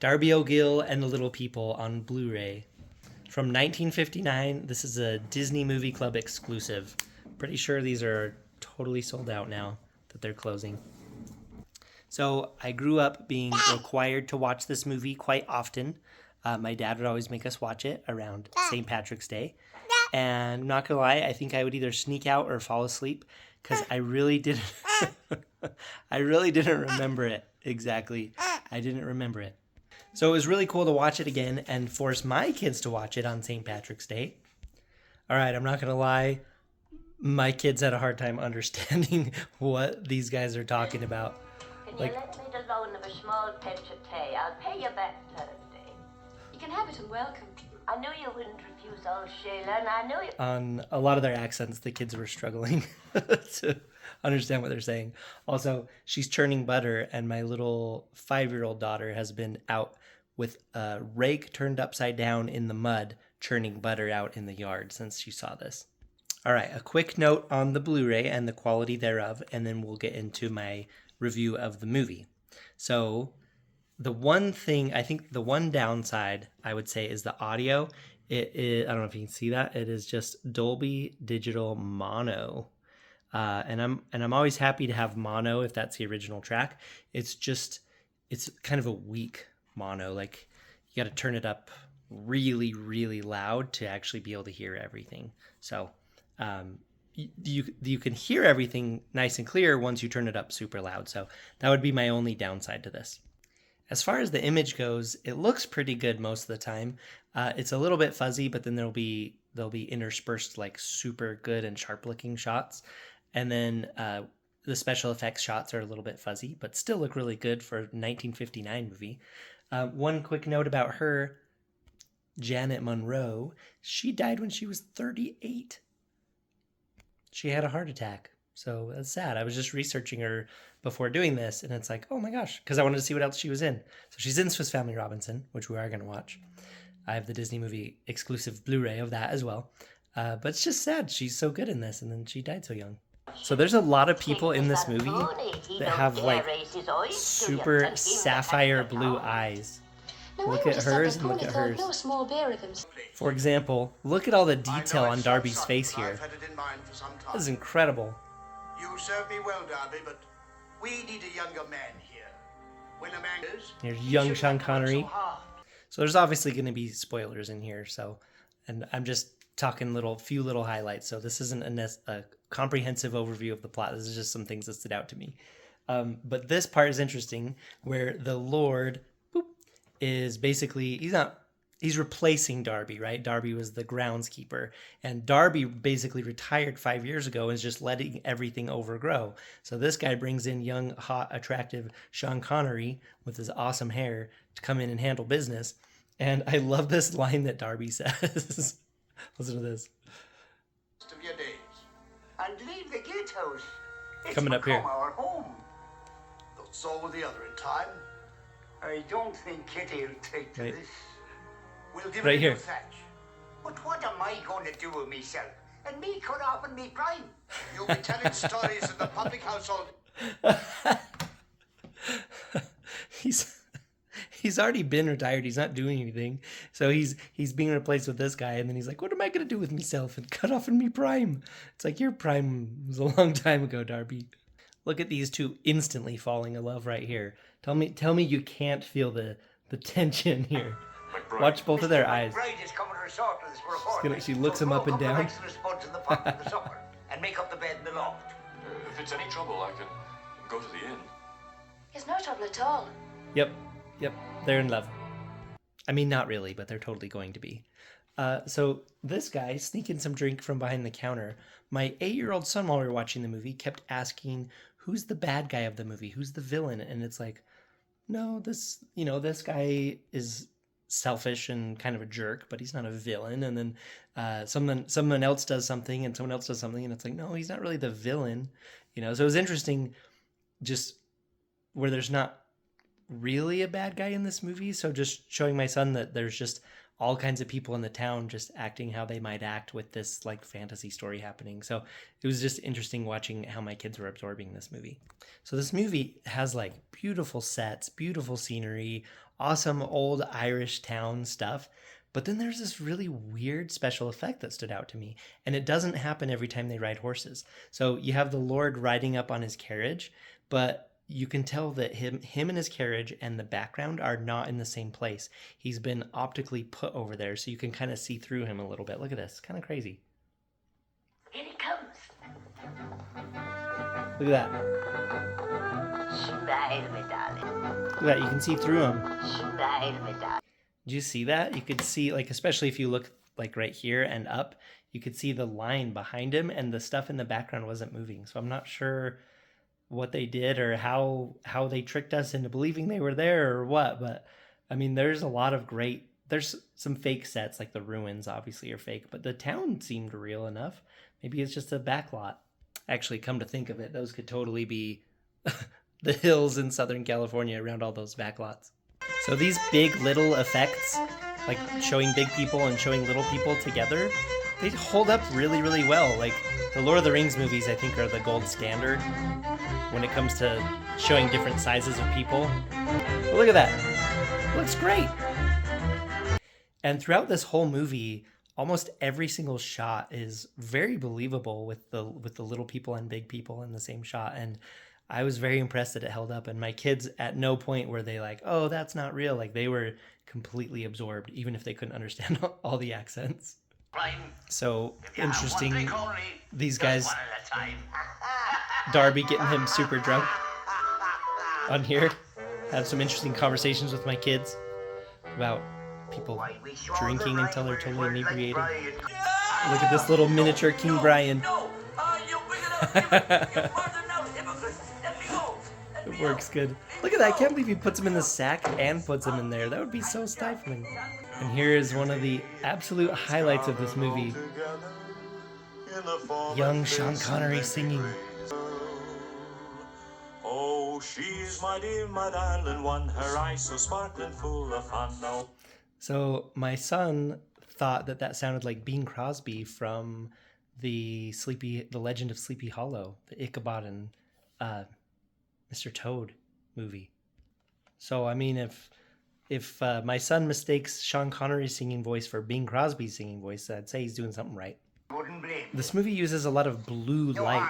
Darby O'Gill and the Little People on Blu-ray. From 1959, this is a Disney Movie Club exclusive. Pretty sure these are totally sold out now that they're closing. So I grew up being required to watch this movie quite often. My dad would always make us watch it around St. Patrick's Day. And I'm not gonna lie, I think I would either sneak out or fall asleep because I really didn't remember it exactly. I didn't remember it. So it was really cool to watch it again and force my kids to watch it on St. Patrick's Day. All right, I'm not gonna lie, my kids had a hard time understanding what these guys are talking about. Can you let me the loan of a small pinch of tea? I'll pay you back Thursday. You can have it and welcome. I knew you wouldn't refuse old Sheila, and I knew you... On a lot of their accents, the kids were struggling to understand what they're saying. Also, she's churning butter, and my little 5-year-old daughter has been out with a rake turned upside down in the mud, churning butter out in the yard since she saw this. All right, a quick note on the Blu-ray and the quality thereof, and then we'll get into my review of the movie. So the one thing, I think the one downside I would say is the audio. It is, I don't know if you can see that. It is just Dolby Digital Mono. And I'm always happy to have mono if that's the original track. It's kind of a weak mono. Like you got to turn it up really, really loud to actually be able to hear everything. So you can hear everything nice and clear once you turn it up super loud. So that would be my only downside to this. As far as the image goes, it looks pretty good most of the time. It's a little bit fuzzy, but then there'll be interspersed like super good and sharp looking shots. And then the special effects shots are a little bit fuzzy, but still look really good for a 1959 movie. One quick note about her, Janet Monroe, she died when she was 38. She had a heart attack. So that's sad. I was just researching her before doing this, and it's like, oh my gosh, because I wanted to see what else she was in. So she's in Swiss Family Robinson, which we are going to watch. I have the Disney movie exclusive Blu-ray of that as well. But it's just sad. She's so good in this, and then she died so young. So there's a lot of people in this movie that have like super sapphire blue eyes. Look at hers and look at hers. For example, look at all the detail on Darby's face here. This is incredible. You serve me well, Darby, but we need a younger man here. When a man is, here's young Sean Connery. So there's obviously going to be spoilers in here. And I'm just talking few little highlights. So this isn't a comprehensive overview of the plot. This is just some things that stood out to me. But this part is interesting, where the Lord is basically he's replacing Darby, right? Darby was the groundskeeper, and Darby basically retired 5 years ago and is just letting everything overgrow. So this guy brings in young, hot, attractive Sean Connery with his awesome hair to come in and handle business. And I love this line that Darby says. Listen to this. Of your days. And leave the gatehouse. Coming up here. Our home. So will the other in time. I don't think Kitty will take to this. We'll give right it here. a thatch. But what am I going to do with myself? And me cut off in me prime? You'll be telling stories in the public household. He's already been retired. He's not doing anything. So he's being replaced with this guy, and then he's like, what am I going to do with myself? And cut off in me prime. It's like, your prime was a long time ago, Darby. Look at these two instantly falling in love right here. Tell me you can't feel the tension here. Watch both of their eyes. She looks him up and down. And make up the bed in the loft. If it's any trouble, I can go to the inn. It's no trouble at all. Yep, they're in love. I mean, not really, but they're totally going to be. So this guy sneaking some drink from behind the counter. My 8-year-old son, while we were watching the movie, kept asking, who's the bad guy of the movie? Who's the villain? And it's like, no, this guy is selfish and kind of a jerk, but he's not a villain. And then someone else does something and someone else does something, and it's like, no, he's not really the villain. So it was interesting just where there's not really a bad guy in this movie. So just showing my son that there's just all kinds of people in the town just acting how they might act with this like fantasy story happening. So it was just interesting watching how my kids were absorbing this movie. So this movie has like beautiful sets, beautiful scenery, awesome old Irish town stuff. But then there's this really weird special effect that stood out to me. And it doesn't happen every time they ride horses. So you have the Lord riding up on his carriage, but you can tell that him and his carriage and the background are not in the same place. He's been optically put over there, so you can kind of see through him a little bit. Look at this. Kind of crazy. Here he comes. Look at that. Smile, me darling. Look at that. You can see through him. Smile, me darling. Did you see that? You could see, like, especially if you look like right here and up, you could see the line behind him and the stuff in the background wasn't moving. So I'm not sure what they did or how they tricked us into believing they were there or what. But I mean, there's some fake sets, like the ruins obviously are fake, but the town seemed real enough. Maybe it's just a backlot. Actually, come to think of it, those could totally be the hills in Southern California around all those backlots. So these big little effects, like showing big people and showing little people together, they hold up really, really well. Like the Lord of the Rings movies, I think, are the gold standard when it comes to showing different sizes of people. But look at that. It looks great. And throughout this whole movie, almost every single shot is very believable with the little people and big people in the same shot. And I was very impressed that it held up, and my kids at no point were they like, oh, that's not real. Like they were completely absorbed, even if they couldn't understand all the accents. So interesting, these guys, Darby getting him super drunk on here. Had some interesting conversations with my kids about people drinking until they're totally inebriated. Look at this little miniature King Brian. It works good. Look at that. I can't believe he puts him in the sack and puts him in there. That would be so stifling. And here is one of the absolute highlights of this movie. Young Sean Connery singing. Oh, she's my dear, my darling one, her eyes so sparkling full of fun. Oh. So my son thought that sounded like Bing Crosby from the Legend of Sleepy Hollow, the Ichabod and Mr. Toad movie. So I mean, if my son mistakes Sean Connery's singing voice for Bing Crosby's singing voice, I'd say he's doing something right. This movie uses a lot of blue light,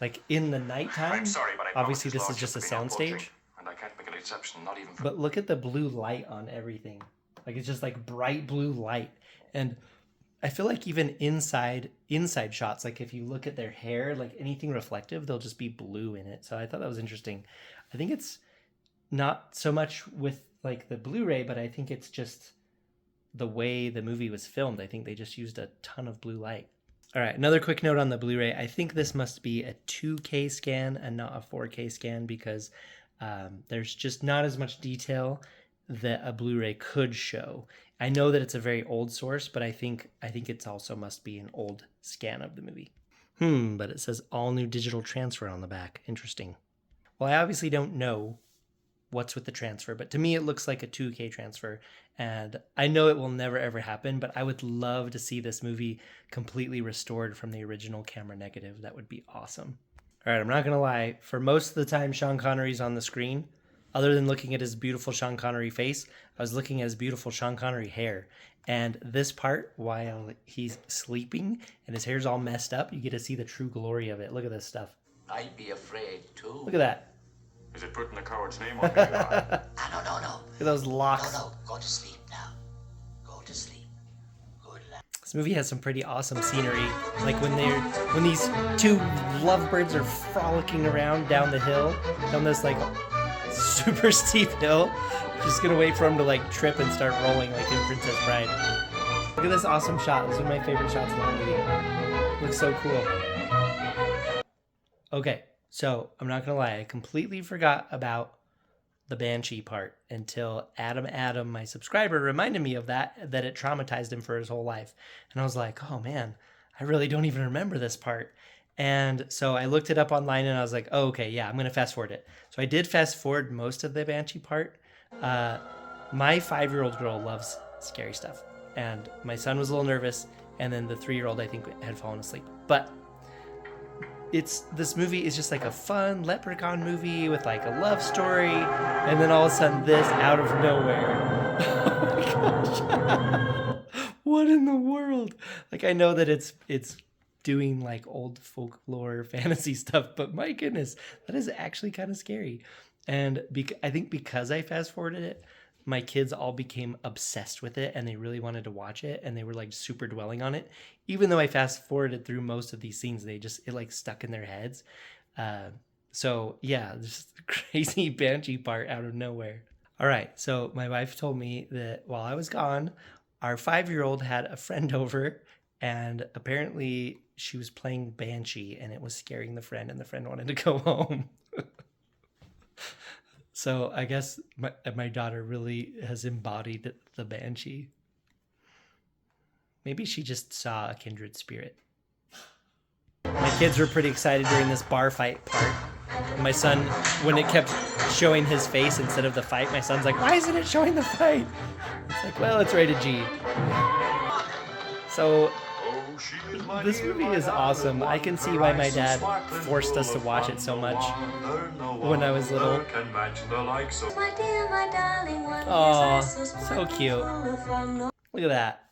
like in the nighttime. I'm sorry, but obviously this is just a soundstage. And I can't make an exception, not even for... But look at the blue light on everything. Like it's just like bright blue light. And I feel like even inside shots, like if you look at their hair, like anything reflective, they'll just be blue in it. So I thought that was interesting. I think it's not so much with like the Blu-ray, but I think it's just the way the movie was filmed. I think they just used a ton of blue light. All right, another quick note on the Blu-ray. I think this must be a 2K scan and not a 4K scan because there's just not as much detail that a Blu-ray could show. I know that it's a very old source, but I think it's also must be an old scan of the movie. But it says all new digital transfer on the back. Interesting. Well, I obviously don't know what's with the transfer, but to me it looks like a 2K transfer, and I know it will never ever happen, but I would love to see this movie completely restored from the original camera negative. That would be awesome. All right, I'm not gonna lie, for most of the time Sean Connery's on the screen, other than looking at his beautiful Sean Connery face, I was looking at his beautiful Sean Connery hair. And this part, while he's sleeping and his hair's all messed up, you get to see the true glory of it. Look at this stuff. I'd be afraid too. Look at that. Is it putting the coward's name on me? No. Look at those locks. No, go to sleep now. Go to sleep. Good lad. This movie has some pretty awesome scenery. Like when these two lovebirds are frolicking around down the hill, down this like super steep hill. Just gonna wait for him to like trip and start rolling like in Princess Bride. Look at this awesome shot. This is one of my favorite shots of the movie. Looks so cool. Okay, so I'm not gonna lie, I completely forgot about the Banshee part until Adam, my subscriber, reminded me of that it traumatized him for his whole life. And I was like, oh man, I really don't even remember this part. And so I looked it up online and I was like, oh, okay, yeah, I'm going to fast forward it. So I did fast forward most of the Banshee part. My 5-year-old girl loves scary stuff. And my son was a little nervous, and then the 3-year-old I think had fallen asleep. But this movie is just like a fun leprechaun movie with like a love story, and then all of a sudden this out of nowhere. Oh my gosh. What in the world? Like, I know that it's doing like old folklore fantasy stuff, but my goodness, that is actually kind of scary. And I think because I fast forwarded it, my kids all became obsessed with it and they really wanted to watch it, and they were like super dwelling on it. Even though I fast forwarded through most of these scenes, it like stuck in their heads. So yeah, just the crazy banshee part out of nowhere. All right, so my wife told me that while I was gone, our 5-year-old had a friend over, and apparently she was playing banshee and it was scaring the friend, and the friend wanted to go home. So I guess my daughter really has embodied the banshee. Maybe she just saw a kindred spirit. My kids were pretty excited during this bar fight part. My son, when it kept showing his face instead of the fight, my son's like, why isn't it showing the fight? It's like, well, it's rated G. So this movie is awesome. I can see why my dad forced us to watch it so much when I was little. Oh, so cute. Look at that.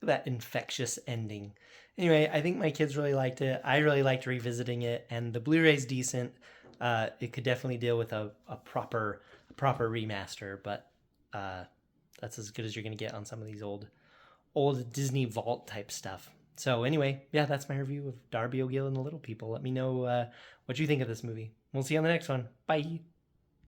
Look at that infectious ending. Anyway, I think my kids really liked it. I really liked revisiting it, and the Blu-ray's decent. It could definitely deal with a proper remaster, but that's as good as you're going to get on some of these old Disney Vault type stuff. So anyway, yeah, that's my review of Darby O'Gill and the Little People. Let me know what you think of this movie. We'll see you on the next one. Bye.